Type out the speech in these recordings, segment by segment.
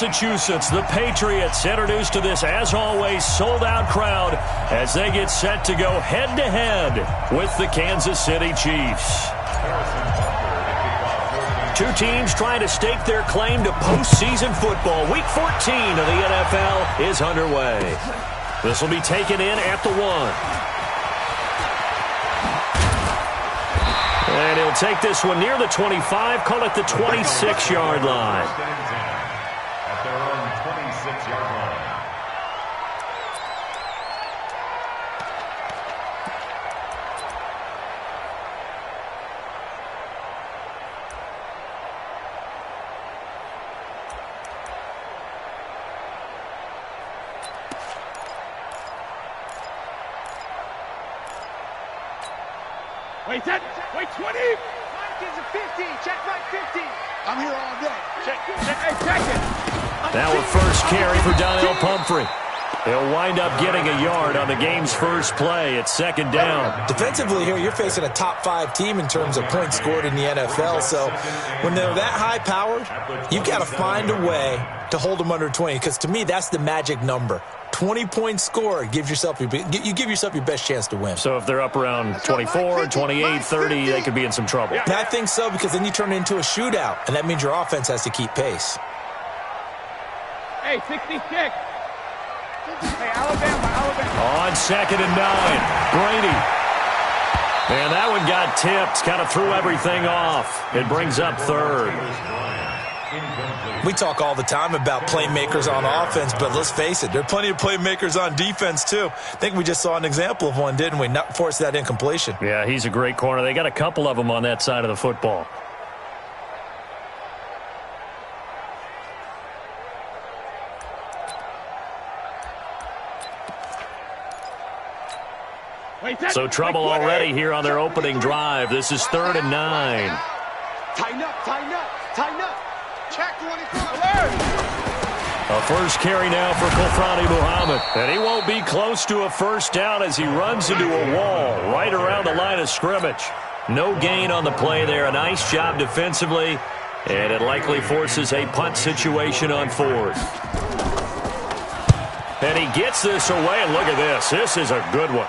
Massachusetts, the Patriots introduced to this, as always, sold-out crowd as they get set to go head-to-head with the Kansas City Chiefs. Two teams trying to stake their claim to postseason football. Week 14 of the NFL is underway. This will be taken in at the 1. And he'll take this one near the 25, call it the 26-yard line. At their own 26-yard line. Wait 10, wait 20. Mike is a 50, check right 50. I'm here all day. Check it. Now a first carry for Donnell Pumphrey. He'll wind up getting a yard on the game's first play. It's second down. Defensively here, you're facing a top-5 team in terms of points scored in the NFL. So when they're that high-powered, you've got to find a way to hold them under 20. Because to me, that's the magic number. 20-point score, you give yourself your best chance to win. So if they're up around 24, 28, 30, they could be in some trouble. And I think so, because then you turn it into a shootout, and that means your offense has to keep pace. Hey, 66. Hey, Alabama. On 2nd and 9, Brady. And that one got tipped, kind of threw everything off. It brings up 3rd. We talk all the time about playmakers on offense, but let's face it, there are plenty of playmakers on defense too. I think we just saw an example of one, didn't we? Not force that incompletion. Yeah, he's a great corner. They got a couple of them on that side of the football. So trouble already here on their opening drive. This is 3rd and 9. Tighten up. Check 24. A first carry now for Kofrani Muhammad. And he won't be close to a first down as he runs into a wall right around the line of scrimmage. No gain on the play there. A nice job defensively. And it likely forces a punt situation on 4th. And he gets this away. And look at this. This is a good one.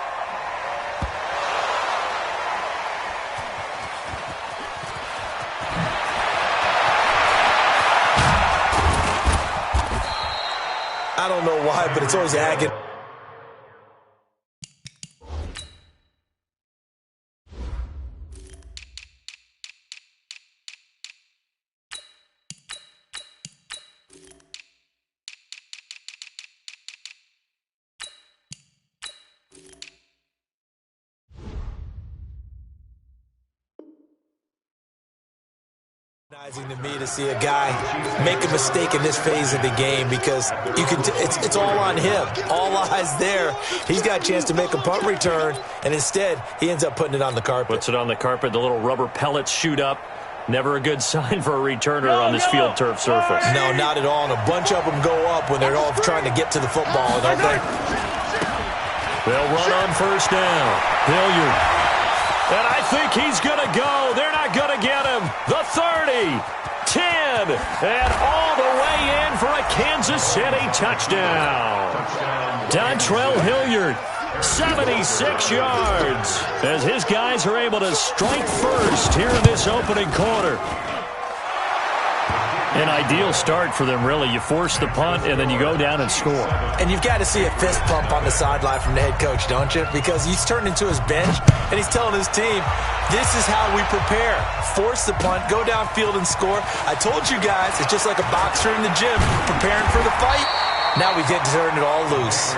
I don't know why, but it's always agony. To me to see a guy make a mistake in this phase of the game, because you can it's all on him, all eyes there. He's got a chance to make a punt return, and instead he ends up putting it on the carpet. Puts it on the carpet. The little rubber pellets shoot up. Never a good sign for a returner on this field turf surface. No, not at all. And a bunch of them go up when they're all trying to get to the football, don't they? They'll run on first down. Hilliard. And I think he's going to go. They're not going to get him. The 30, 10, and all the way in for a Kansas City touchdown. Dontrell Hilliard, 76 yards, as his guys are able to strike first here in this opening quarter. An ideal start for them, really. You force the punt, and then you go down and score. And you've got to see a fist pump on the sideline from the head coach, don't you? Because he's turned into his bench, and he's telling his team, this is how we prepare. Force the punt, go downfield and score. I told you guys, it's just like a boxer in the gym preparing for the fight. Now we get to turn it all loose.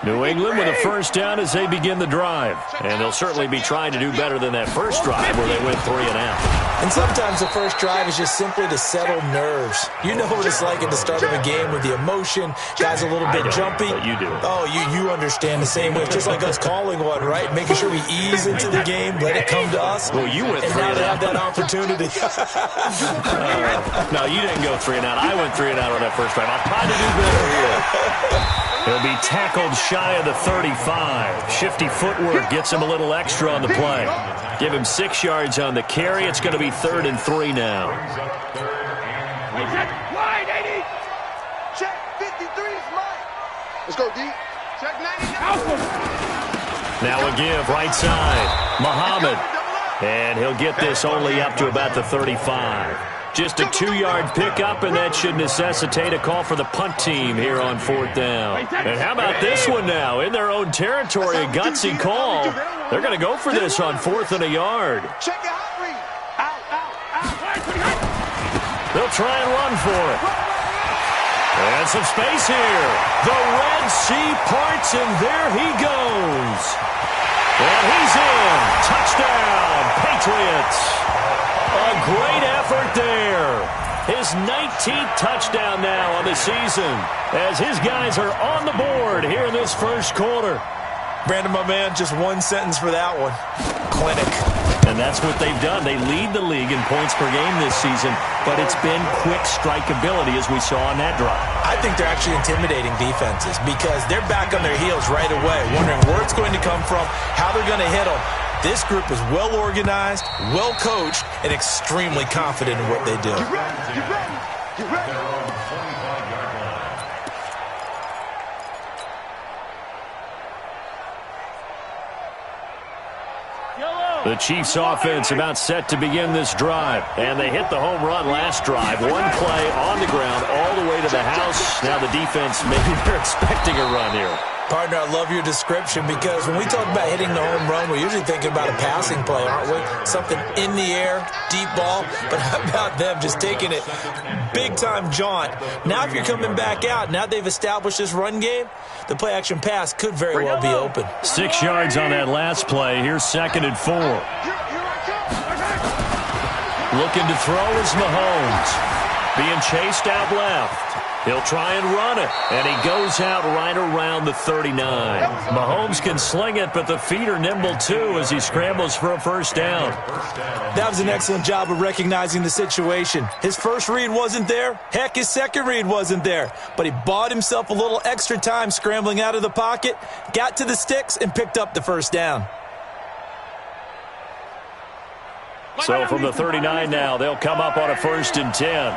New England with a first down as they begin the drive. And they'll certainly be trying to do better than that first drive where they went 3 and out. And sometimes the first drive is just simply to settle nerves. You know what it's like at the start of a game with the emotion. Guys a little bit jumpy. But you do. Oh, you understand the same way. It's just like us calling one, right? Making sure we ease into the game, let it come to us. Well, you went 3 and out. And now they have that opportunity. No, you didn't go 3 and out. I went 3 and out on that first drive. I'll try to do better here. He'll be tackled shy of the 35. Shifty footwork gets him a little extra on the play. Give him 6 yards on the carry. It's going to be 3rd and 3 now. Wide, 80. Check 53 is mine. Let's go, D. Check 99. Now a give right side. Muhammad. And he'll get this only up to about the 35. Just a 2-yard pickup, and that should necessitate a call for the punt team here on 4th down. And how about this one now? In their own territory, a gutsy call. They're going to go for this on 4th and a yard. Check it out, Reed. Out. They'll try and run for it. And some space here. The Red Sea parts, and there he goes. And he's in. Touchdown, Patriots. A great effort there. His 19th touchdown now on the season as his guys are on the board here in this first quarter. Brandon, my man, just one sentence for that one. Clinic. And that's what they've done. They lead the league in points per game this season, but it's been quick strikeability as we saw on that drive. I think they're actually intimidating defenses because they're back on their heels right away, wondering where it's going to come from, how they're going to hit them. This group is well organized, well coached, and extremely confident in what they do. Get ready. The Chiefs offense about set to begin this drive. And they hit the home run last drive. One play on the ground all the way to the house. Now the defense, maybe they're expecting a run here. Partner, I love your description because when we talk about hitting the home run, we're usually thinking about a passing play, aren't we? Something in the air, deep ball. But how about them just taking it big-time jaunt? Now if you're coming back out, now they've established this run game, the play-action pass could very well be open. 6 yards on that last play. Here's 2nd and 4. Looking to throw is Mahomes. Being chased out left. He'll try and run it, and he goes out right around the 39. Mahomes can sling it, but the feet are nimble too as he scrambles for a first down. That was an excellent job of recognizing the situation. His first read wasn't there. Heck, his second read wasn't there. But he bought himself a little extra time scrambling out of the pocket, got to the sticks, and picked up the first down. So from the 39 now, they'll come up on a 1st and 10.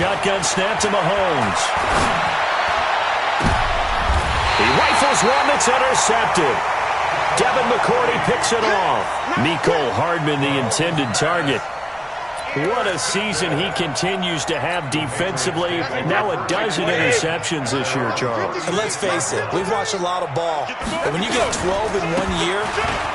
Shotgun snap to Mahomes. He rifles one that's intercepted. Devin McCourty picks it off. Mecole Hardman, the intended target. What a season he continues to have defensively. Now a dozen interceptions this year, Charles. And let's face it, we've watched a lot of ball. And when you get 12 in 1 year,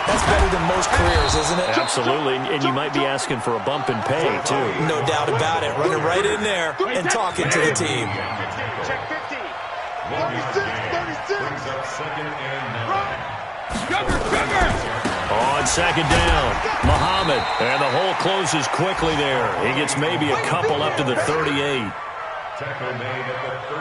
that's better than most careers, isn't it? Absolutely, and you might be asking for a bump in pay, too. No doubt about it. Running right in there and talking to the team. Check 50. 36. On 2nd down, Muhammad, and the hole closes quickly there. He gets maybe a couple up to the 38.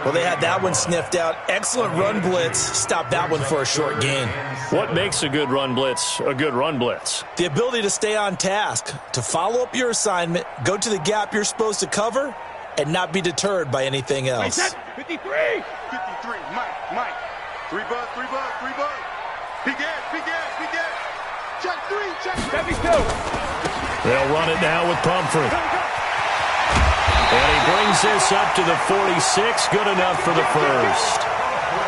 Well, they had that one sniffed out. Excellent run blitz. Stopped that one for a short gain. What makes a good run blitz a good run blitz? The ability to stay on task, to follow up your assignment, go to the gap you're supposed to cover, and not be deterred by anything else. 53. Mike. 3 buzz. Big ass. Check 3. 72. They'll run it now with Pumphrey. And he brings this up to the 46. Good enough for the first.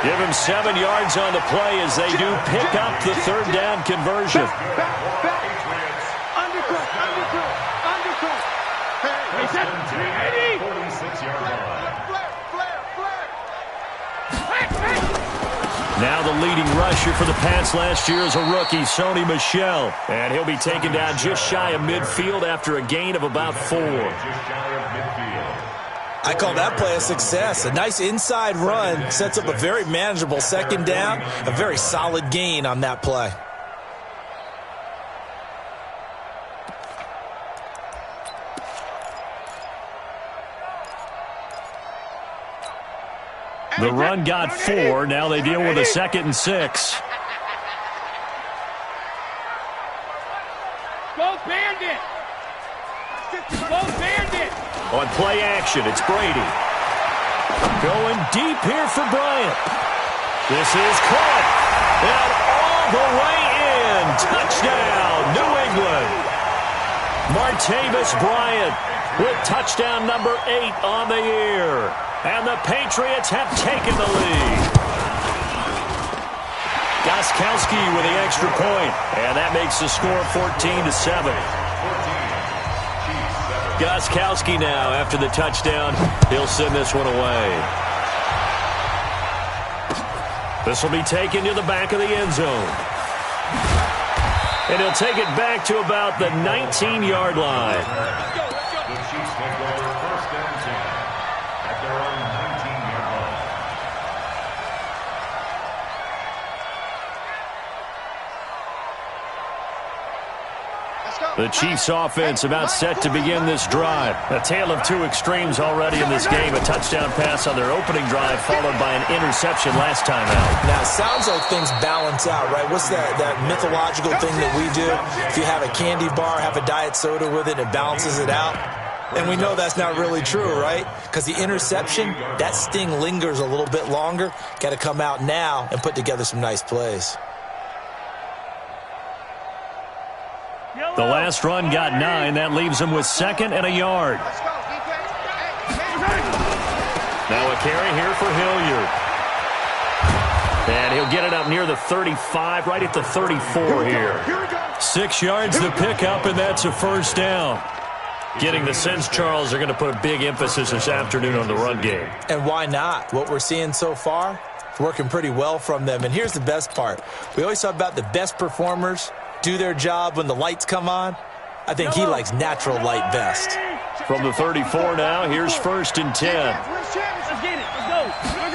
Give him 7 yards on the play as they do pick up the 3rd down conversion. Undercut. Hey, 46-yard line. Now the leading rusher for the Pats last year is a rookie, Sony Michel. And he'll be taken down just shy of midfield after a gain of about 4. I call that play a success. A nice inside run sets up a very manageable 2nd down. A very solid gain on that play. The run got 4. Now they deal with a 2nd and 6. Go Bandit. on play action. It's Brady. Going deep here for Bryant. This is caught. And all the way in. Touchdown, New England. Martavis Bryant with touchdown number 8 on the year. And the Patriots have taken the lead. Gostkowski with the extra point. And that makes the score 14-7. Gostkowski now, after the touchdown, he'll send this one away. This will be taken to the back of the end zone. And he'll take it back to about the 19-yard line. The Chiefs take over first and 10 at their own 19-yard line. The Chiefs offense about set to begin this drive. A tale of two extremes already in this game. A touchdown pass on their opening drive followed by an interception last time out. Now, it sounds like things balance out, right? What's that mythological thing that we do? If you have a candy bar, have a diet soda with it, it balances it out. And we know that's not really true, right? Because the interception, that sting lingers a little bit longer. Got to come out now and put together some nice plays. The last run got 9. That leaves him with 2nd and a yard. Now a carry here for Hilliard. And he'll get it up near the 35, right at the 34 here. 6 yards to pick up, and that's a first down. Getting the sense, Charles, they're going to put a big emphasis this afternoon on the run game. And why not? What we're seeing so far, it's working pretty well from them. And here's the best part. We always talk about the best performers do their job when the lights come on. I think he likes natural light best. From the 34 now, here's 1st and 10. Let's get it. Let's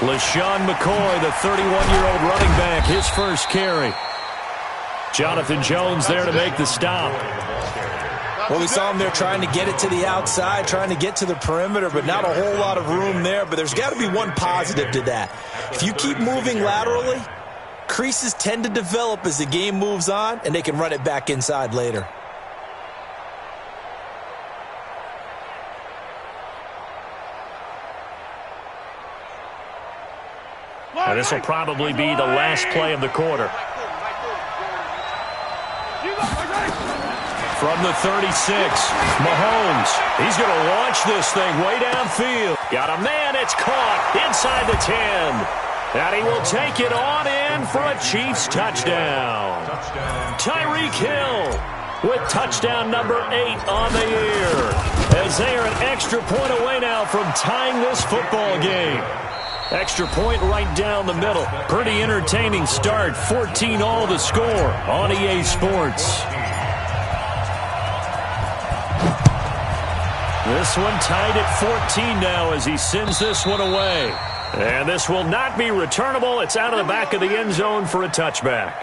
go. LaShawn McCoy, the 31-year-old running back, his first carry. Jonathan Jones there to make the stop. Well, we saw him there trying to get it to the outside, trying to get to the perimeter, but not a whole lot of room there. But there's got to be one positive to that. If you keep moving laterally, creases tend to develop as the game moves on, and they can run it back inside later. And this will probably be the last play of the quarter. From the 36, Mahomes. He's going to launch this thing way downfield. Got a man. It's caught inside the 10. And he will take it on in for a Chiefs touchdown. Tyreek Hill with touchdown number 8 on the year. As they are an extra point away now from tying this football game. Extra point right down the middle. Pretty entertaining start. 14-all the score on EA Sports. This one tied at 14 now as he sends this one away. And this will not be returnable. It's out of the back of the end zone for a touchback.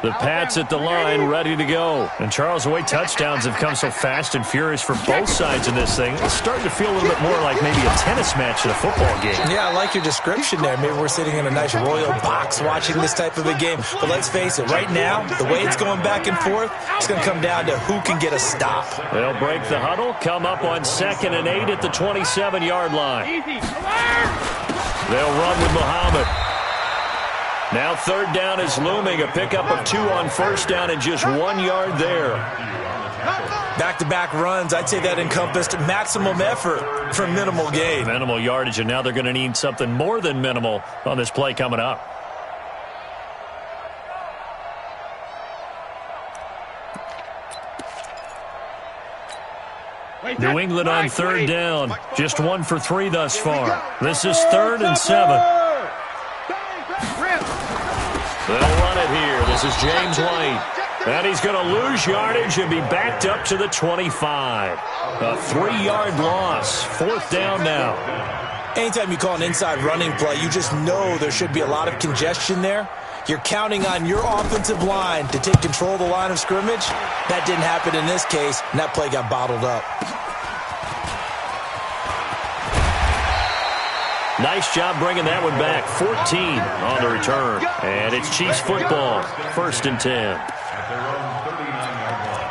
The Pats at the line, ready to go. And Charles, the way touchdowns have come so fast and furious for both sides in this thing, it's starting to feel a little bit more like maybe a tennis match than a football game. Yeah, I like your description there. Maybe we're sitting in a nice royal box watching this type of a game. But let's face it, right now, the way it's going back and forth, it's going to come down to who can get a stop. They'll break the huddle, come up on 2nd and 8 at the 27-yard line. They'll run with Muhammad. Now 3rd down is looming. A pickup of 2 on 1st down and just 1 yard there. Back-to-back runs, I'd say that encompassed maximum effort for minimal gain. Minimal yardage, and now they're going to need something more than minimal on this play coming up. New England on 3rd down. Just 1 for 3 thus far. This is 3rd and 7. They'll run it here. This is James White. And he's going to lose yardage and be backed up to the 25. A 3-yard loss. 4th down now. Anytime you call an inside running play, you just know there should be a lot of congestion there. You're counting on your offensive line to take control of the line of scrimmage. That didn't happen in this case, and that play got bottled up. Nice job bringing that one back. 14 on the return. And it's Chiefs football, 1st and 10. At their own 39-yard line.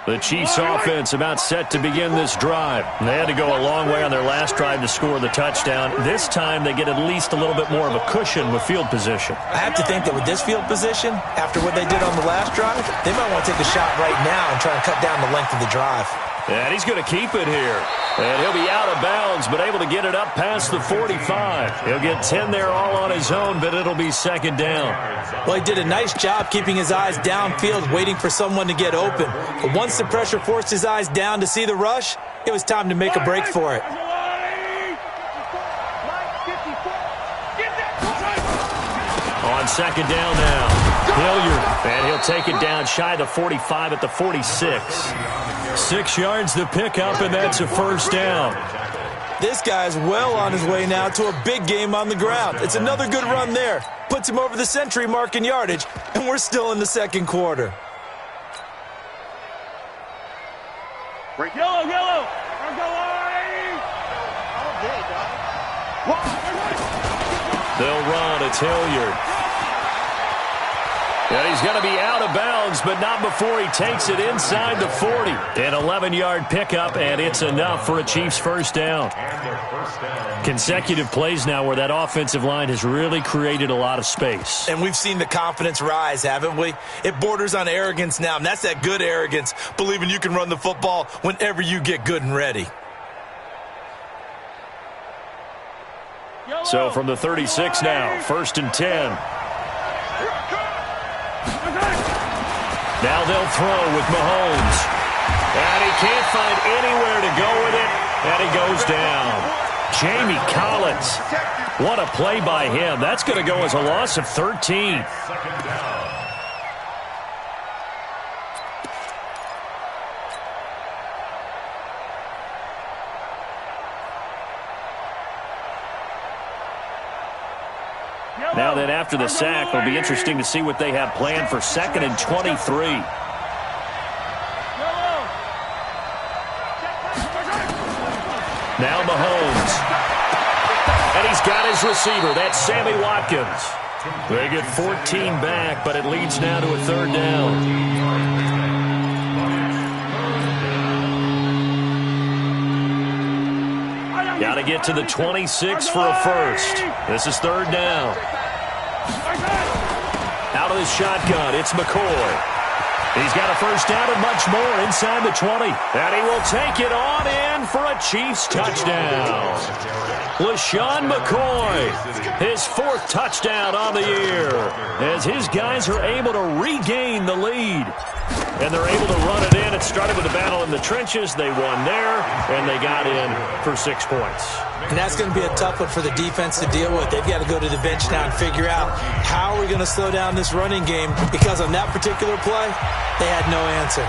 The Chiefs offense about set to begin this drive. They had to go a long way on their last drive to score the touchdown. This time they get at least a little bit more of a cushion with field position. I have to think that with this field position, after what they did on the last drive, they might want to take a shot right now and try and cut down the length of the drive. And he's going to keep it here. And he'll be out of bounds, but able to get it up past the 45. He'll get 10 there all on his own, but it'll be 2nd down. Well, he did a nice job keeping his eyes downfield, waiting for someone to get open. But once the pressure forced his eyes down to see the rush, it was time to make a break for it. On 2nd down now. Hilliard, and he'll take it down shy of the 45 at the 46. 6 yards the pickup, and that's a 1st down. This guy's well on his way now to a big game on the ground. It's another good run there. Puts him over the century mark in yardage, and we're still in the 2nd quarter. Yellow. They'll run. It's Hilliard. And he's going to be out of bounds, but not before he takes it inside the 40. An 11-yard pickup, and it's enough for a Chiefs 1st down. Consecutive plays now where that offensive line has really created a lot of space. And we've seen the confidence rise, haven't we? It borders on arrogance now, and that's that good arrogance, believing you can run the football whenever you get good and ready. So from the 36 now, 1st and 10. Now they'll throw with Mahomes. And he can't find anywhere to go with it, and he goes down. Jamie Collins. What a play by him. That's going to go as a loss of 13. 2nd down. Now then, after the sack, it'll be interesting to see what they have planned for 2nd and 23. Now Mahomes. And he's got his receiver. That's Sammy Watkins. They get 14 back, but it leads now to a 3rd down. Got to get to the 26 for a 1st. This is 3rd down. Out of the shotgun, it's McCoy. He's got a 1st down and much more inside the 20. And he will take it on in for a Chiefs touchdown. LaShawn McCoy, his 4th touchdown on the year, as his guys are able to regain the lead. And they're able to run it in. It started with a battle in the trenches. They won there, and they got in for 6 points. And that's going to be a tough one for the defense to deal with. They've got to go to the bench now and figure out how are we going to slow down this running game, because on that particular play, they had no answer.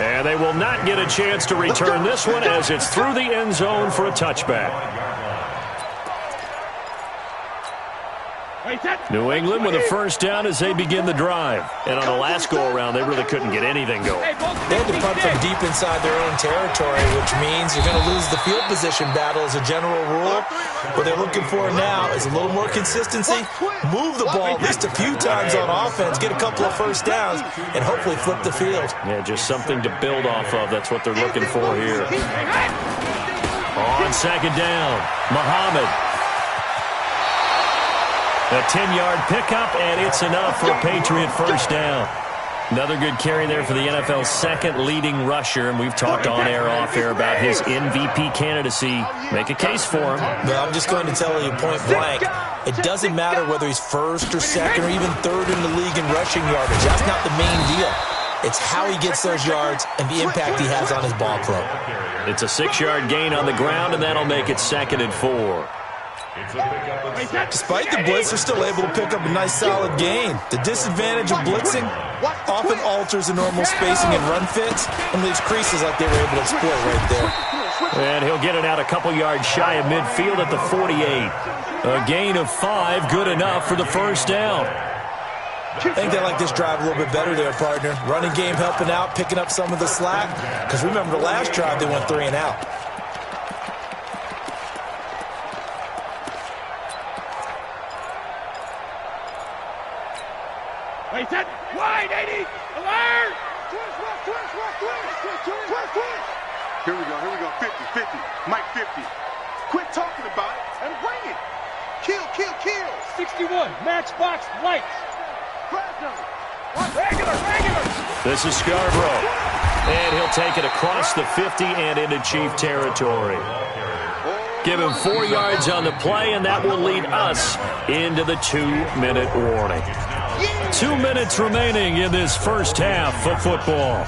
And they will not get a chance to return this one as it's through the end zone for a touchback. New England with a 1st down as they begin the drive. And on the last go-around, they really couldn't get anything going. They had to punt from deep inside their own territory, which means you're going to lose the field position battle as a general rule. What they're looking for now is a little more consistency, move the ball at least a few times on offense, get a couple of 1st downs, and hopefully flip the field. Yeah, just something to build off of. That's what they're looking for here. On 2nd down, Muhammad. A 10-yard pickup, and it's enough for a Patriot 1st down. Another good carry there for the NFL's 2nd leading rusher, and we've talked on air, off air about his MVP candidacy. Make a case for him. Well, I'm just going to tell you point blank, it doesn't matter whether he's 1st or 2nd or even 3rd in the league in rushing yardage. That's not the main deal. It's how he gets those yards and the impact he has on his ball club. It's a 6-yard gain on the ground, and that'll make it 2nd and 4. Despite the blitz, they're still able to pick up a nice solid gain. The disadvantage of blitzing, Often alters the normal spacing and run fits and leaves creases like they were able to exploit right there. And he'll get it out a couple yards shy of midfield at the 48. A gain of 5, good enough for the first down. I think they like this drive a little bit better there, partner. Running game helping out, picking up some of the slack. Because remember, the last drive, they went 3 and out. Wait, that wide, 80. Alert! Twist. Here we go. 50. Mike 50. Quit talking about it and bring it. Kill. 61, matchbox, lights. Regular. This is Scarborough. And he'll take it across the 50 and into Chief territory. Give him 4 yards on the play, and that will lead us into the 2-minute warning. 2 minutes remaining in this first half of football.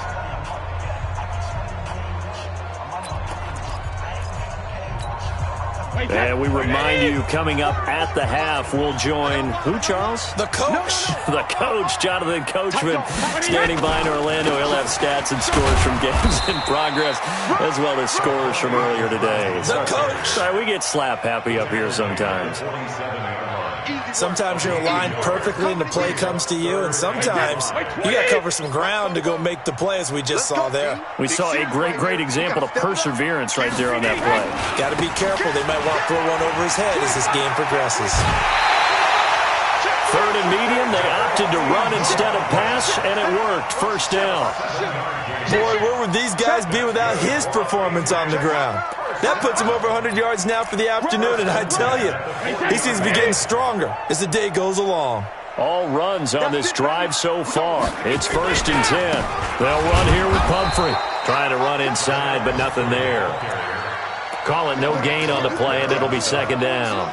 And we remind you, coming up at the half, we'll join who, Charles? The coach. The coach, Jonathan Coachman, standing by in Orlando. He'll have stats and scores from games in progress, as well as scores from earlier today. The coach. Sorry, we get slap happy up here sometimes. Sometimes you're aligned perfectly and the play comes to you, and sometimes you got to cover some ground to go make the play, as we just saw there. We saw a great example of perseverance right there on that play. Got to be careful. They might want to throw one over his head as this game progresses. 3rd and medium, they opted to run instead of pass, and it worked. First down. Boy, where would these guys be without his performance on the ground? That puts him over 100 yards now for the afternoon, and I tell you, he seems to be getting stronger as the day goes along. All runs on this drive so far. It's 1st and 10. They'll run here with Pumphrey. Trying to run inside, but nothing there. Call it no gain on the play, and it'll be 2nd down.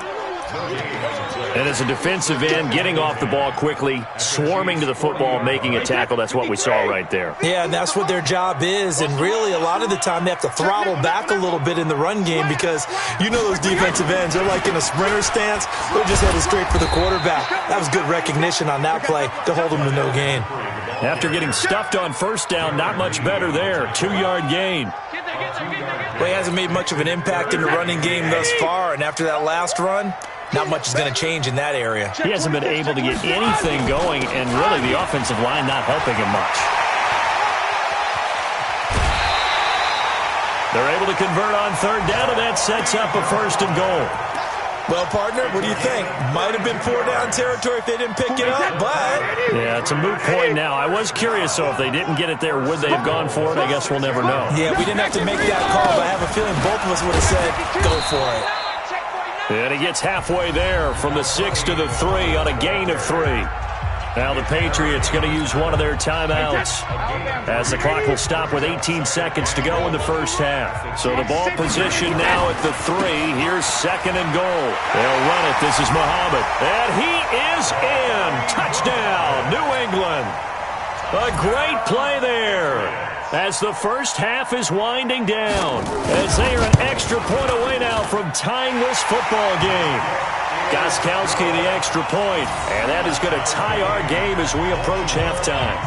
And as a defensive end, getting off the ball quickly, swarming to the football, making a tackle, that's what we saw right there. Yeah, and that's what their job is, and really a lot of the time they have to throttle back a little bit in the run game because you know those defensive ends, they're like in a sprinter stance, they're just headed straight for the quarterback. That was good recognition on that play to hold them to no gain. After getting stuffed on 1st down, not much better there. 2-yard gain. Well, he hasn't made much of an impact in the running game thus far, and after that last run, not much is going to change in that area. He hasn't been able to get anything going, and really the offensive line not helping him much. They're able to convert on 3rd down, and that sets up a 1st and goal. Well, partner, what do you think? Might have been 4-down territory if they didn't pick it up, but... Yeah, it's a moot point now. I was curious, so if they didn't get it there, would they have gone for it? I guess we'll never know. Yeah, we didn't have to make that call, but I have a feeling both of us would have said, go for it. And he gets halfway there from the 6 to the 3 on a gain of 3. Now the Patriots going to use one of their timeouts as the clock will stop with 18 seconds to go in the first half. So the ball position now at the 3. Here's 2nd and goal. They'll run it. This is Muhammad. And he is in. Touchdown, New England. A great play there as the first half is winding down, as they are an extra point away now from tying this football game. Gostkowski the extra point, and that is going to tie our game as we approach halftime.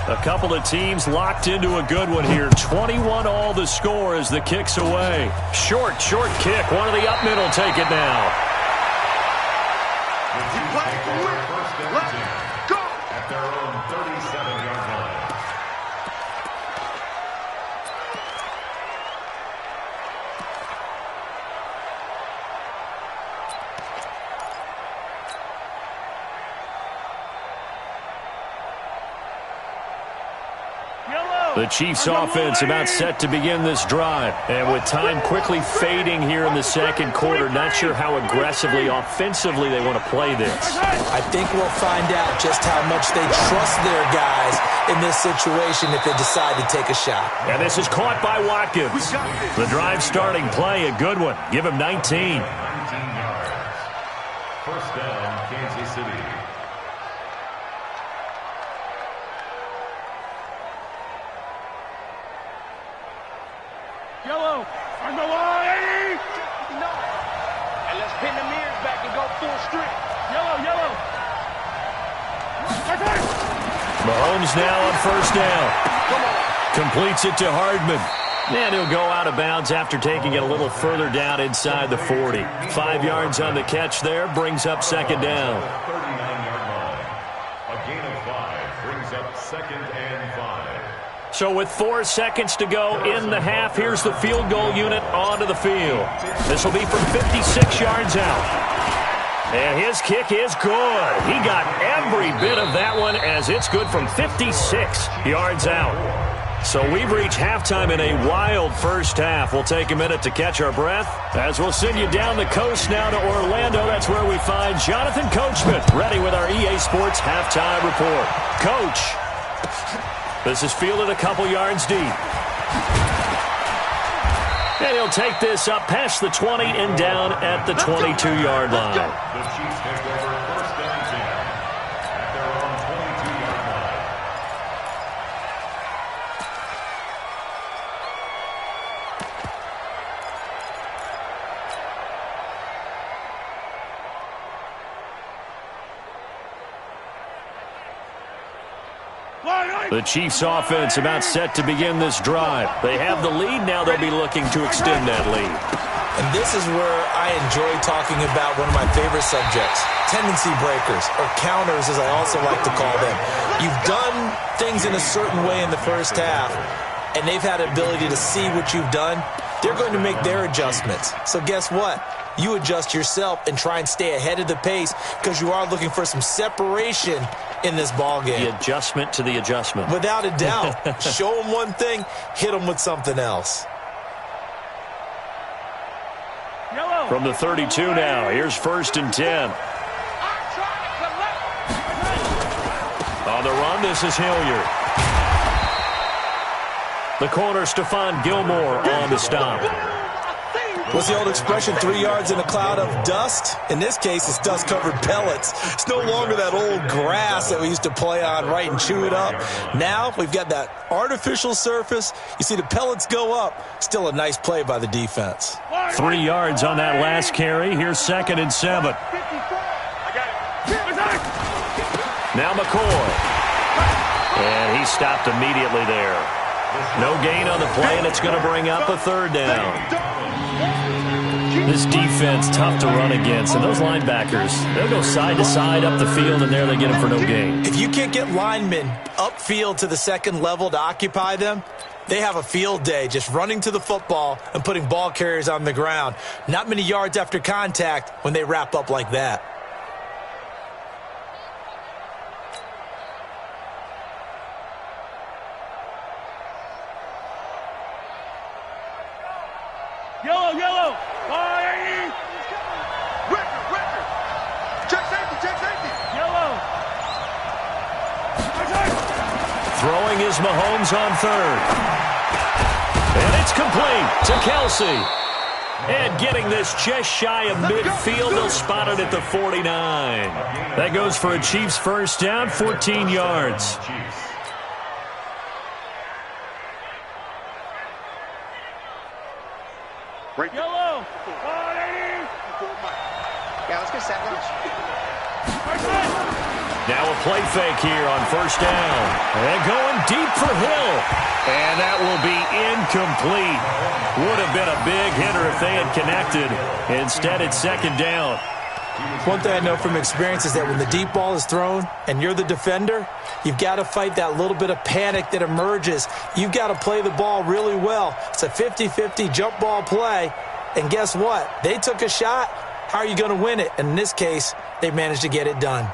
A couple of teams locked into a good one here. 21 all the score as the kick's away. Short kick. One of the up middle take it now. At their own 37-yard line. The Chiefs offense about set to begin this drive. And with time quickly fading here in the second quarter, not sure how aggressively, offensively they want to play this. I think we'll find out just how much they trust their guys in this situation if they decide to take a shot. And this is caught by Watkins. The drive starting play, a good one. Give him 19. 19 yards. First down, Kansas City. Yellow, on the line. Mahomes now on first down. Completes it to Hardman. And he'll go out of bounds after taking it a little further down inside the 40. 5 yards on the catch there, brings up second down. 39-yard line. A gain of 5 brings up second and 5. So with 4 seconds to go in the half, here's the field goal unit onto the field. This will be from 56 yards out. And his kick is good. He got every bit of that one as it's good from 56 yards out. So we've reached halftime in a wild first half. We'll take a minute to catch our breath as we'll send you down the coast now to Orlando. That's where we find Jonathan Coachman ready with our EA Sports halftime report. Coach, this is fielded a couple yards deep. And he'll take this up past the 20 and down at the 22-yard line. The Chiefs take over first and 10 at their own 22-yard line. The Chiefs offense about set to begin this drive. They have the lead. Now they'll be looking to extend that lead. And this is where I enjoy talking about one of my favorite subjects, tendency breakers, or counters as I also like to call them. You've done things in a certain way in the first half, and they've had the ability to see what you've done. They're going to make their adjustments. So guess what? You adjust yourself and try and stay ahead of the pace because you are looking for some separation in this ball game. The adjustment to the adjustment. Without a doubt. Show them one thing, hit them with something else. From the 32 now, here's first and 10. On the run, this is Hilliard. The corner, Stephon Gilmore on the stop. What's the old expression, 3 yards in a cloud of dust? In this case, it's dust-covered pellets. It's no longer that old grass that we used to play on, right, and chew it up. Now we've got that artificial surface. You see the pellets go up. Still a nice play by the defense. 3 yards on that last carry. Here's second and 7. Now McCoy. And he stopped immediately there. No gain on the play, and it's going to bring up a third down. This defense, tough to run against. And those linebackers, they'll go side to side up the field, and there they get them for no gain. If you can't get linemen upfield to the second level to occupy them, they have a field day just running to the football and putting ball carriers on the ground. Not many yards after contact when they wrap up like that. Yellow. Record. Check safety. Yellow. Throwing is Mahomes on third. And it's complete to Kelsey. And getting this just shy of midfield, they'll spot it at the 49. That goes for a Chiefs first down, 14 yards. Yellow. Yeah, let's get set lunch. Now a play fake here on first down. And going deep for Hill. And that will be incomplete. Would have been a big hitter if they had connected. Instead, it's second down. One thing I know from experience is that when the deep ball is thrown and you're the defender, you've got to fight that little bit of panic that emerges. You've got to play the ball really well. It's a 50-50 jump ball play. And guess what? They took a shot. How are you going to win it? And in this case, they managed to get it done.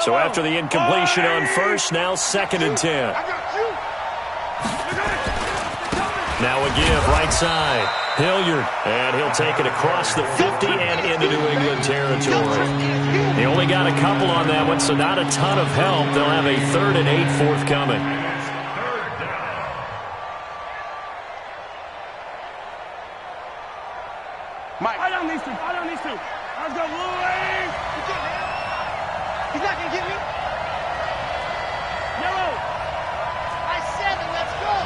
So after the incompletion on first, now second and 10. Now a give right side. Hilliard, and he'll take it across the 50 and into New England territory. He only got a couple on that one, so not a ton of help. They'll have a 3rd and 8 forthcoming. Mike. I don't need to. Let's go, Louis. He's not going to get me. Yellow. I said it, let's go.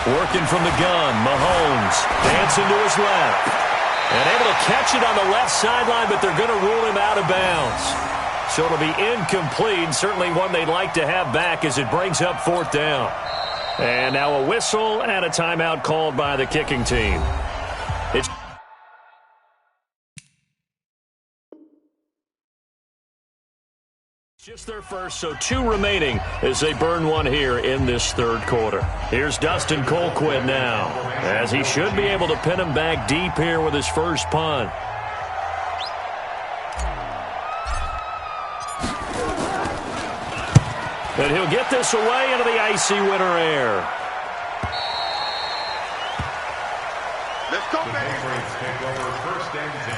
Working from the gun, Mahomes dancing to his left. And able to catch it on the left sideline, but they're going to rule him out of bounds. So it'll be incomplete, certainly one they'd like to have back as it brings up 4th down. And now a whistle and a timeout called by the kicking team. It's just their first, so 2 remaining as they burn one here in this 3rd quarter. Here's Dustin Colquitt now, as he should be able to pin him back deep here with his first punt. And he'll get this away into the icy winter air. Let's go, The baby. Patriots take over 1st and 10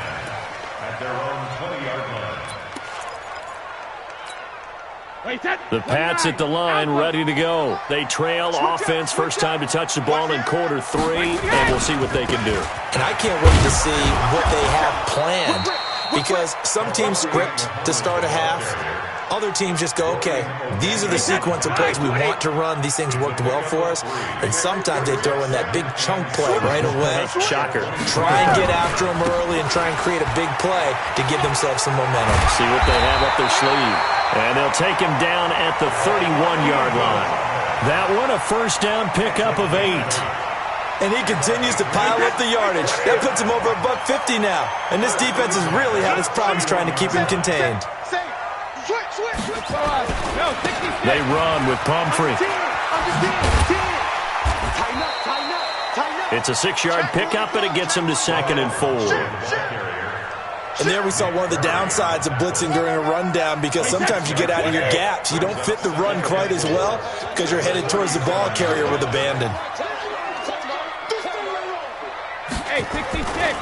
at their own 20-yard line. The Pats at the line, ready to go. They trail offense, first time to touch the ball in quarter 3, and we'll see what they can do. And I can't wait to see what they have planned, because some teams script to start a half. Other teams just go, okay, these are the sequence of plays we want to run. These things worked well for us. And sometimes they throw in that big chunk play right away. Shocker. Try and get after them early and try and create a big play to give themselves some momentum. See what they have up their sleeve. And they'll take him down at the 31-yard line. That one a first down pickup of 8. And he continues to pile up the yardage. That puts him over $150 now. And this defense has really had its problems trying to keep him contained. They run with Pumphrey. It's a 6-yard pickup, and it gets him to 2nd and 4. And there we saw one of the downsides of blitzing during a rundown, because sometimes you get out of your gaps. You don't fit the run quite as well because you're headed towards the ball carrier with abandon. Hey, 66.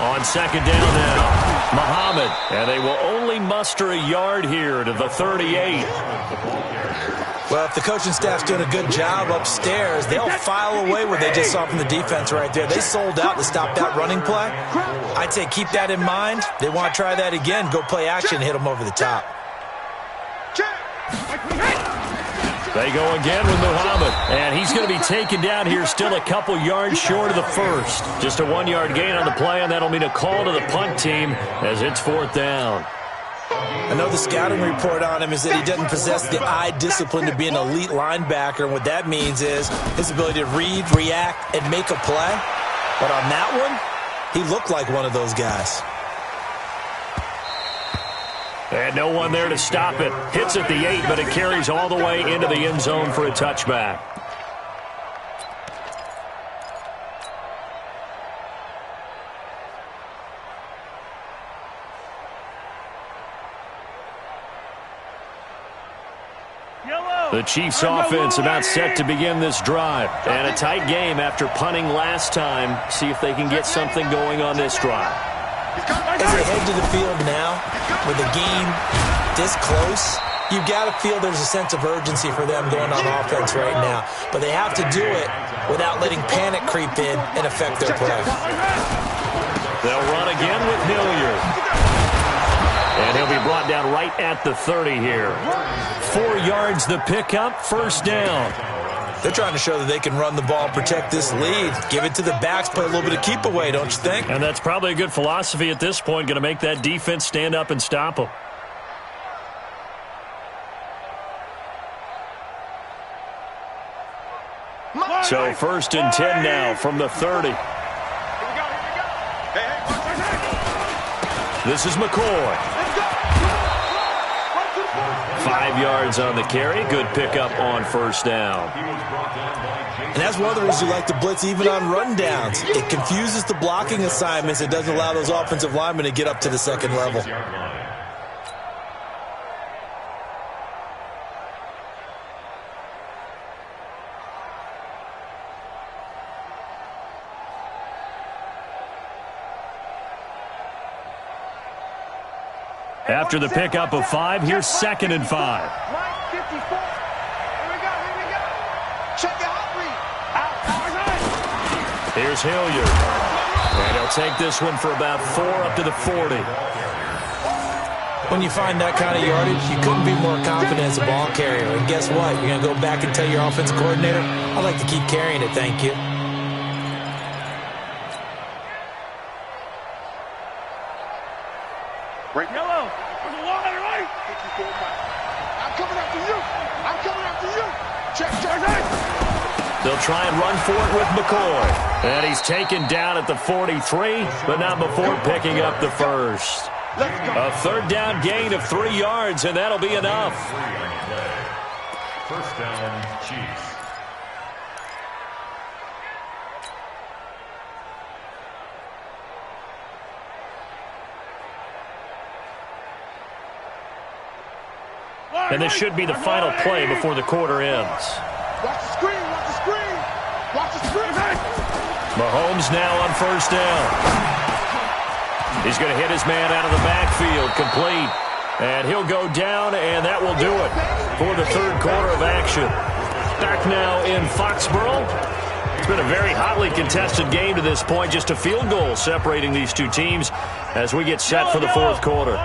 On 2nd down now, Muhammad. And they will only muster a yard here to the 38. Well, if the coaching staff's doing a good job upstairs, they'll file away what they just saw from the defense right there. They sold out to stop that running play. I'd say keep that in mind. They want to try that again. Go play action, hit them over the top. They go again with Muhammad, and he's going to be taken down here still a couple yards short of the first. Just a 1-yard gain on the play, and that'll mean a call to the punt team as it's 4th down. I know the scouting report on him is that he doesn't possess the eye discipline to be an elite linebacker, and what that means is his ability to read, react, and make a play. But on that one, he looked like one of those guys. And no one there to stop it. Hits at the 8, but it carries all the way into the end zone for a touchback. The Chiefs offense about set to begin this drive. And a tight game after punting last time. See if they can get something going on this drive. As they head to the field now, with the game this close, you've got to feel there's a sense of urgency for them going on offense right now. But they have to do it without letting panic creep in and affect their play. They'll run again with Hilliard. And he'll be brought down right at the 30 here. 4 yards the pickup, first down. They're trying to show that they can run the ball, protect this lead. Give it to the backs, play a little bit of keep away, don't you think? And that's probably a good philosophy at this point, going to make that defense stand up and stop them. So 1st and 10 now from the 30. This is McCoy. 5 yards on the carry. Good pickup on first down. And that's one of the reasons you like to blitz even on rundowns. It confuses the blocking assignments. It doesn't allow those offensive linemen to get up to the second level. After the pickup of 5, here's 2nd and 5. Line 54. Here we go. Check the hot read. Here's Hilliard. And he'll take this one for about 4 up to the 40. When you find that kind of yardage, you couldn't be more confident as a ball carrier. And guess what? You're going to go back and tell your offensive coordinator, I'd like to keep carrying it, thank you. Break. Yellow. There's a wall on the right. 54 Mike. I'm coming after you. I'm coming after you. Check, check. They'll try and run for it with McCoy. And he's taken down at the 43, but not before picking up the first. A third down gain of 3 yards, and that'll be enough. First down, Chiefs. And this should be the final play before the quarter ends. Watch the screen. Watch the screen. Watch the screen. Mahomes now on first down. He's going to hit his man out of the backfield, complete. And he'll go down, and that will do it for the third quarter of action. Back now in Foxborough. It's been a very hotly contested game to this point. Just a field goal separating these two teams as we get set for the fourth quarter.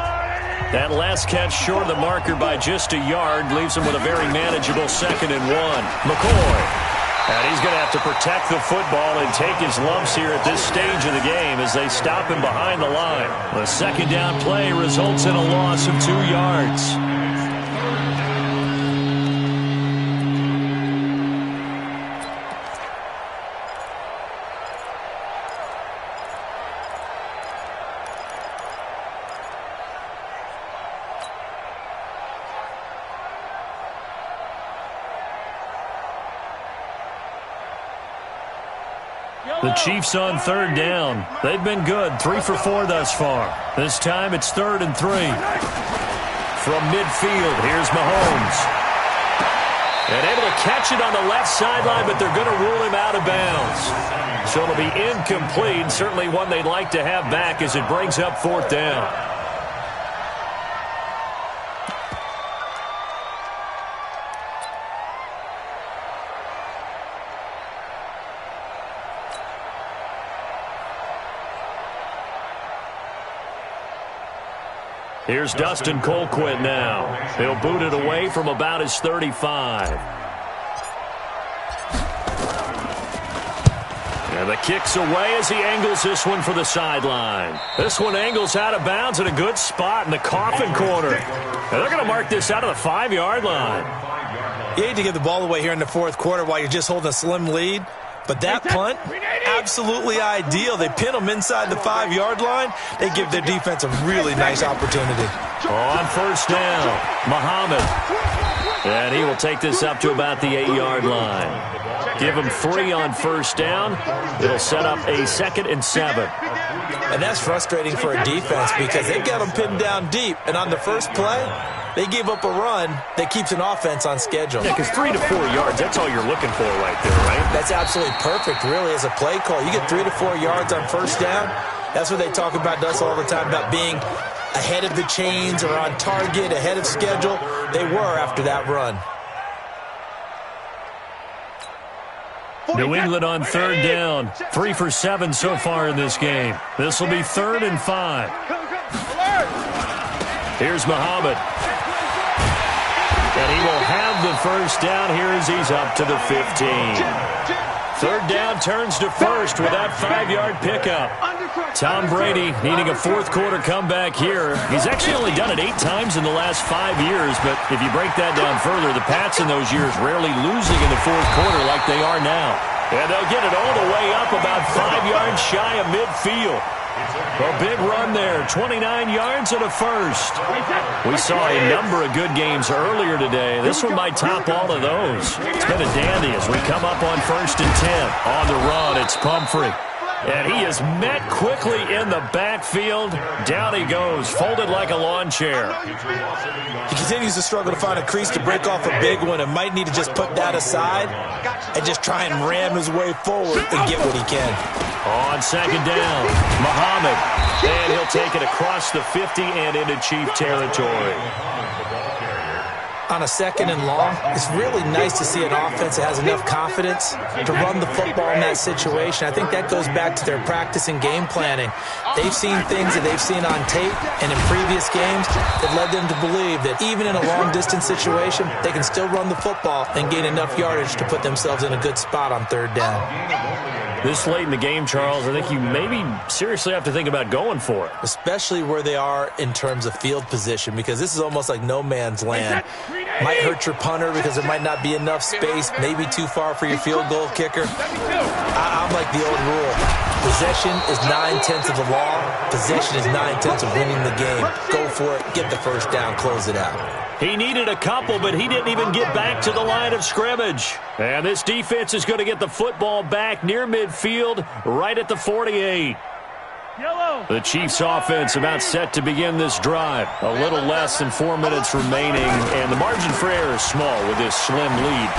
That last catch short of the marker by just a yard leaves him with a very manageable 2nd and 1. McCoy. And he's going to have to protect the football and take his lumps here at this stage of the game as they stop him behind the line. The second down play results in a loss of 2 yards. The Chiefs on third down. They've been good, 3 for 4 thus far. This time it's 3rd and 3. From midfield, here's Mahomes. And able to catch it on the left sideline, but they're going to rule him out of bounds. So it'll be incomplete, certainly one they'd like to have back as it brings up 4th down. Here's Dustin Colquitt now. He'll boot it away from about his 35. And the kick's away as he angles this one for the sideline. This one angles out of bounds at a good spot in the coffin corner. And they're going to mark this out of the 5-yard line. You hate to give the ball away here in the fourth quarter while you're just holding a slim lead. But that punt, absolutely ideal. They pin them inside the 5-yard line. They give their defense a really nice opportunity. On first down, Muhammad. And he will take this up to about the 8-yard line. Give him 3 on first down. It'll set up a 2nd and 7. And that's frustrating for a defense because they've got them pinned down deep. And on the first play, they give up a run that keeps an offense on schedule. Yeah, because 3 to 4 yards, that's all you're looking for right there, right? That's absolutely perfect, really, as a play call. You get 3 to 4 yards on first down. That's what they talk about to us all the time, about being ahead of the chains or on target, ahead of schedule. They were after that run. New England on third down. 3 for 7 so far in this game. This will be 3rd and 5. Here's Muhammad. And he will have the first down here as he's up to the 15. Third down turns to first with that 5-yard pickup. Tom Brady needing a fourth quarter comeback here. He's actually only done it 8 times in the last 5 years, but if you break that down further, the Pats in those years rarely losing in the fourth quarter like they are now. And they'll get it all the way up about 5 yards shy of midfield. A big run there, 29 yards and a first. We saw a number of good games earlier today. This one might top all of those. It's been a dandy as we come up on 1st and 10. On the run, it's Pumphrey. And he is met quickly in the backfield. Down he goes, folded like a lawn chair. He continues to struggle to find a crease to break off a big one and might need to just put that aside and just try and ram his way forward and get what he can. On second down, Muhammad. And he'll take it across the 50 and into Chief territory. On a 2nd and long, it's really nice to see an offense that has enough confidence to run the football in that situation. I think that goes back to their practice and game planning. They've seen things that they've seen on tape and in previous games that led them to believe that even in a long-distance situation, they can still run the football and gain enough yardage to put themselves in a good spot on third down. This late in the game, Charles, I think you maybe seriously have to think about going for it. Especially where they are in terms of field position, because this is almost like no man's land. Might hurt your punter because there might not be enough space, maybe too far for your field goal kicker. I'm like the old rule. Possession is 9/10 of the law. Possession is 9/10 of winning the game. Go for it, get the first down, close it out. He needed a couple, but he didn't even get back to the line of scrimmage. And this defense is going to get the football back near midfield, right at the 48. Yellow. The Chiefs offense about set to begin this drive. A little less than 4 minutes remaining, and the margin for error is small with this slim lead.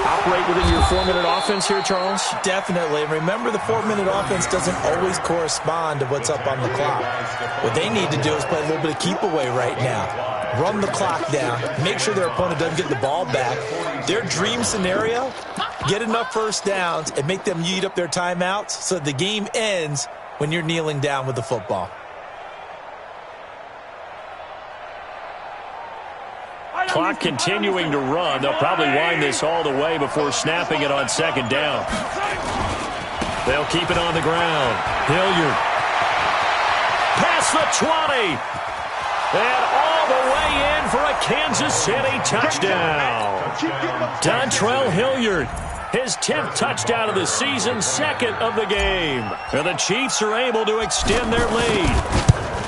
Operate within your 4-minute offense here, Charles? Definitely. And remember, the 4-minute offense doesn't always correspond to what's up on the clock. What they need to do is play a little bit of keep away right now. Run the clock down. Make sure their opponent doesn't get the ball back. Their dream scenario, get enough first downs and make them eat up their timeouts so the game ends when you're kneeling down with the football. Clock continuing to run. They'll probably wind this all the way before snapping it on second down. They'll keep it on the ground. Hilliard. Past the 20. And all the way in for a Kansas City touchdown. Dontrell Hilliard. His 10th touchdown of the season, second of the game. And the Chiefs are able to extend their lead.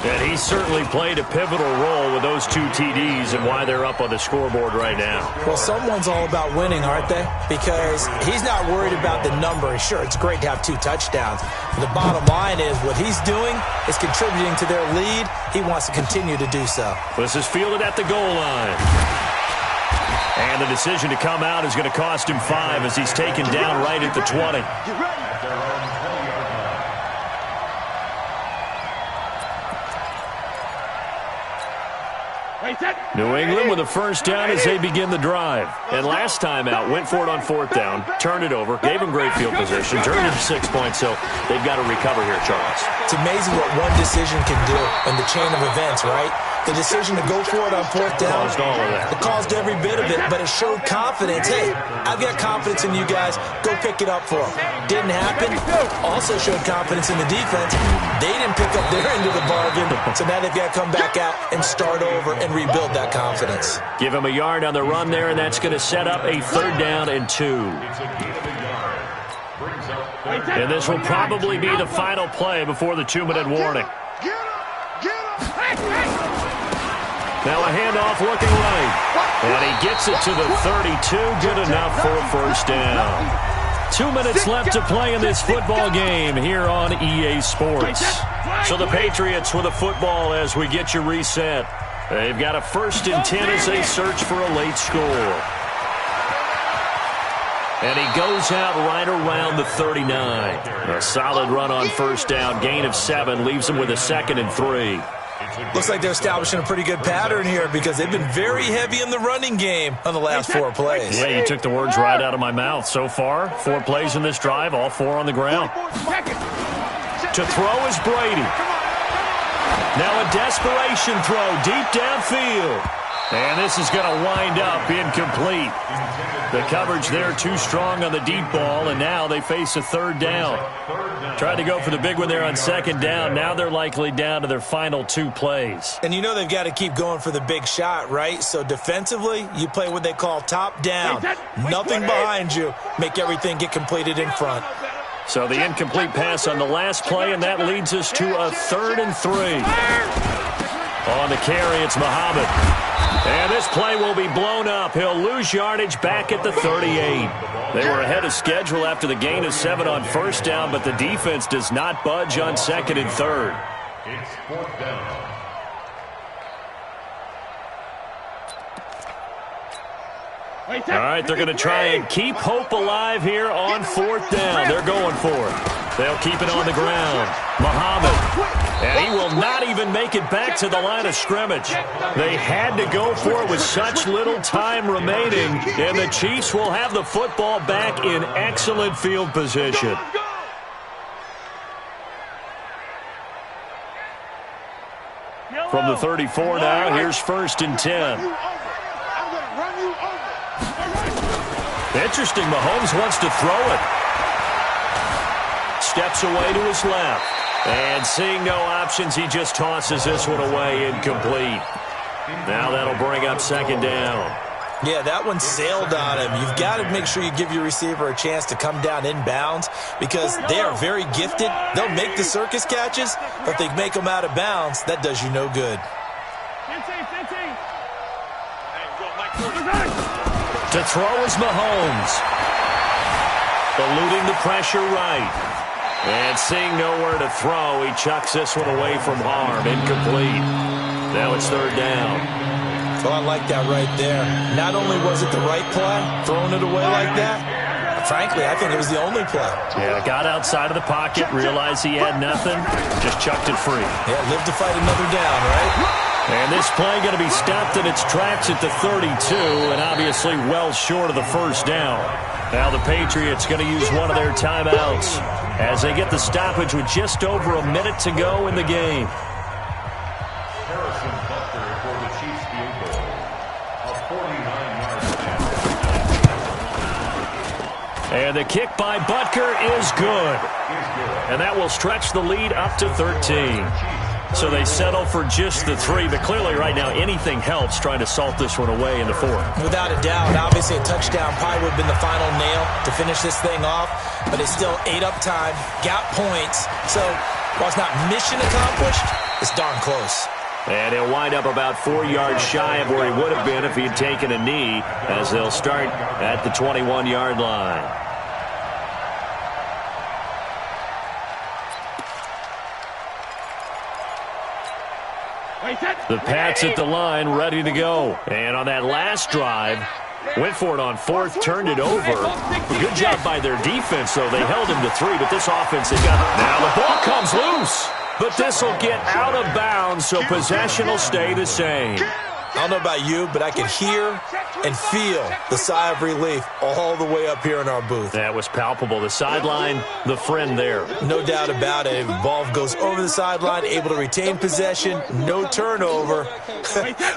And he certainly played a pivotal role with those 2 TDs and why they're up on the scoreboard right now. Well, someone's all about winning, aren't they? Because he's not worried about the number. Sure, it's great to have 2 touchdowns. But the bottom line is what he's doing is contributing to their lead. He wants to continue to do so. This is fielded at the goal line. And the decision to come out is going to cost him 5 as he's taken down right at the 20. New England with a first down as they begin the drive. And last time out, went for it on 4th down, turned it over, gave them great field position, turned it to 6 points, so they've got to recover here, Charles. It's amazing what one decision can do in the chain of events, right? The decision to go for it on 4th down. Caused all of that. It caused every bit of it, but it showed confidence. Hey, I've got confidence in you guys. Go pick it up for them. Didn't happen. Also showed confidence in the defense. They didn't pick up their end of the bargain, so now they've got to come back out and start over and rebuild that confidence. Give him a yard on the run there, and that's going to set up a 3rd down and 2. And this will probably be the final play before the 2-minute warning. Now a handoff looking right. And he gets it to the 32. Good enough for a first down. 2 minutes left to play in this football game here on EA Sports. So the Patriots with a football as we get you reset. They've got a 1st and 10 as they search for a late score. And he goes out right around the 39. A solid run on first down. Gain of 7 leaves him with a 2nd and 3. Looks like they're establishing a pretty good pattern here because they've been very heavy in the running game on the last 4 plays. Yeah, you took the words right out of my mouth. So far, 4 plays in this drive, all 4 on the ground. To throw is Brady. Now a desperation throw deep downfield. And this is going to wind up incomplete. The coverage there too strong on the deep ball, and now they face a 3rd down. Tried to go for the big one there on 2nd down. Now they're likely down to their final 2 plays. And you know they've got to keep going for the big shot, right? So defensively, you play what they call top down. Nothing behind you. Make everything get completed in front. So the incomplete pass on the last play, and that leads us to a 3rd and 3. On the carry, it's Muhammad. And this play will be blown up. He'll lose yardage back at the 38. They were ahead of schedule after the gain of 7 on first down, but the defense does not budge on 2nd and 3rd. It's 4th down. All right, they're going to try and keep hope alive here on 4th down. They're going for it. They'll keep it on the ground. Muhammad. And he will not even make it back to the line of scrimmage. They had to go for it with such little time remaining. And the Chiefs will have the football back in excellent field position. From the 34 now, here's 1st and 10. Interesting, Mahomes wants to throw it. steps away to his left. And seeing no options, he just tosses this one away incomplete. Now that'll bring up second down. Yeah, that one sailed on him. You've got to make sure you give your receiver a chance to come down inbounds because they are very gifted. They'll make the circus catches, but if they make them out of bounds, that does you no good. To throw is Mahomes. Eluding the pressure right. And seeing nowhere to throw, he chucks this one away from harm. Incomplete. Now it's third down. Oh, I like that right there. Not only was it the right play, throwing it away like that, frankly, I think it was the only play. Yeah, got outside of the pocket, realized he had nothing, just chucked it free. Yeah, live to fight another down, right? And this play going to be stopped in its tracks at the 32, and obviously well short of the first down. Now the Patriots going to use one of their timeouts as they get the stoppage with just over a minute to go in the game. And the kick by Butker is good. And that will stretch the lead up to 13. So they settle for just the 3. But clearly right now anything helps trying to salt this one away in the 4th. Without a doubt. Obviously a touchdown probably would have been the final nail to finish this thing off. But it's still ate up time. Got points. So while it's not mission accomplished, it's darn close. And he'll wind up about 4 yards shy of where he would have been if he had taken a knee as they'll start at the 21-yard line. The Pats at the line, ready to go. And on that last drive, went for it on 4th, turned it over. Good job by their defense, though. They held him to 3, but this offense has got... Now the ball comes loose, but this will get out of bounds, so possession will stay the same. I don't know about you, but I can hear and feel the sigh of relief all the way up here in our booth. That was palpable. The sideline, the friend there. No doubt about it. Ball goes over the sideline, able to retain possession, no turnover.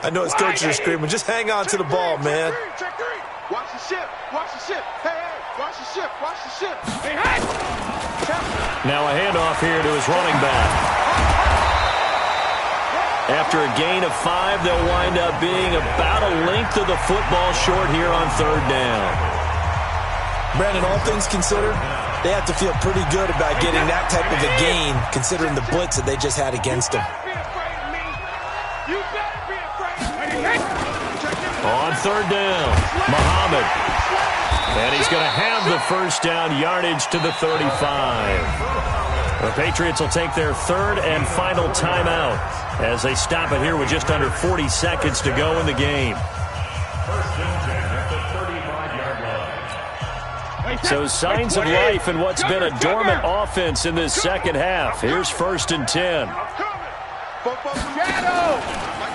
I know his coaches are screaming, just hang on to the ball, man. Watch the ship. Watch the ship. Hey, watch the ship. Watch the ship. Hey, Now a handoff here to his running back. After a gain of 5, they'll wind up being about a length of the football short here on 3rd down. Brandon, all things considered, they have to feel pretty good about getting that type of a gain, considering the blitz that they just had against them. On 3rd down, Muhammad. And he's going to have the first down yardage to the 35. The Patriots will take their 3rd and final timeout as they stop it here with just under 40 seconds to go in the game. So signs of life in what's been a dormant offense in this second half. Here's 1st and 10.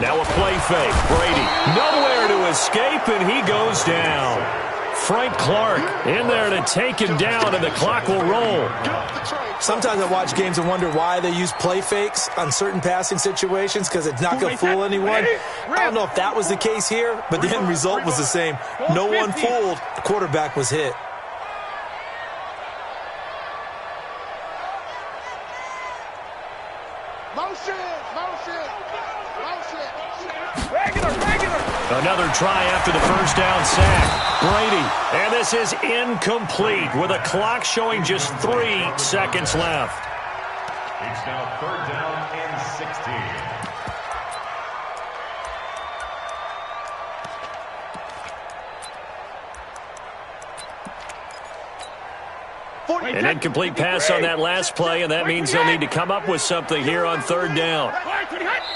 Now a play fake. Brady nowhere to escape, and he goes down. Frank Clark in there to take him down, and the clock will roll. Sometimes I watch games and wonder why they use play fakes on certain passing situations because it's not going to fool anyone. I don't know if that was the case here, but the end result was the same. No one fooled. The quarterback was hit. Another try after the first down sack. Brady, and this is incomplete with a clock showing just 3 seconds left. It's now 3rd down and 16. An incomplete pass on that last play, and that means they'll need to come up with something here on 3rd down.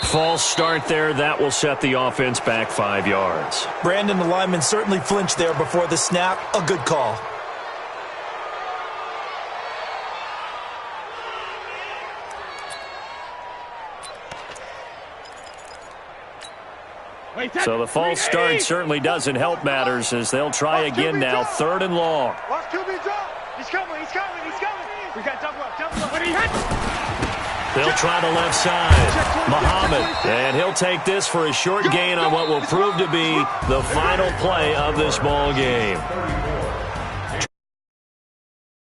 False start there. That will set the offense back 5 yards. Brandon, the lineman certainly flinched there before the snap. A good call. So the false start certainly doesn't help matters as they'll try again now. 3rd and long. He's coming, he's coming, he's coming. We got double up. What he hit? They'll try the left side. Muhammad, and he'll take this for a short gain on what will prove to be the final play of this ball game.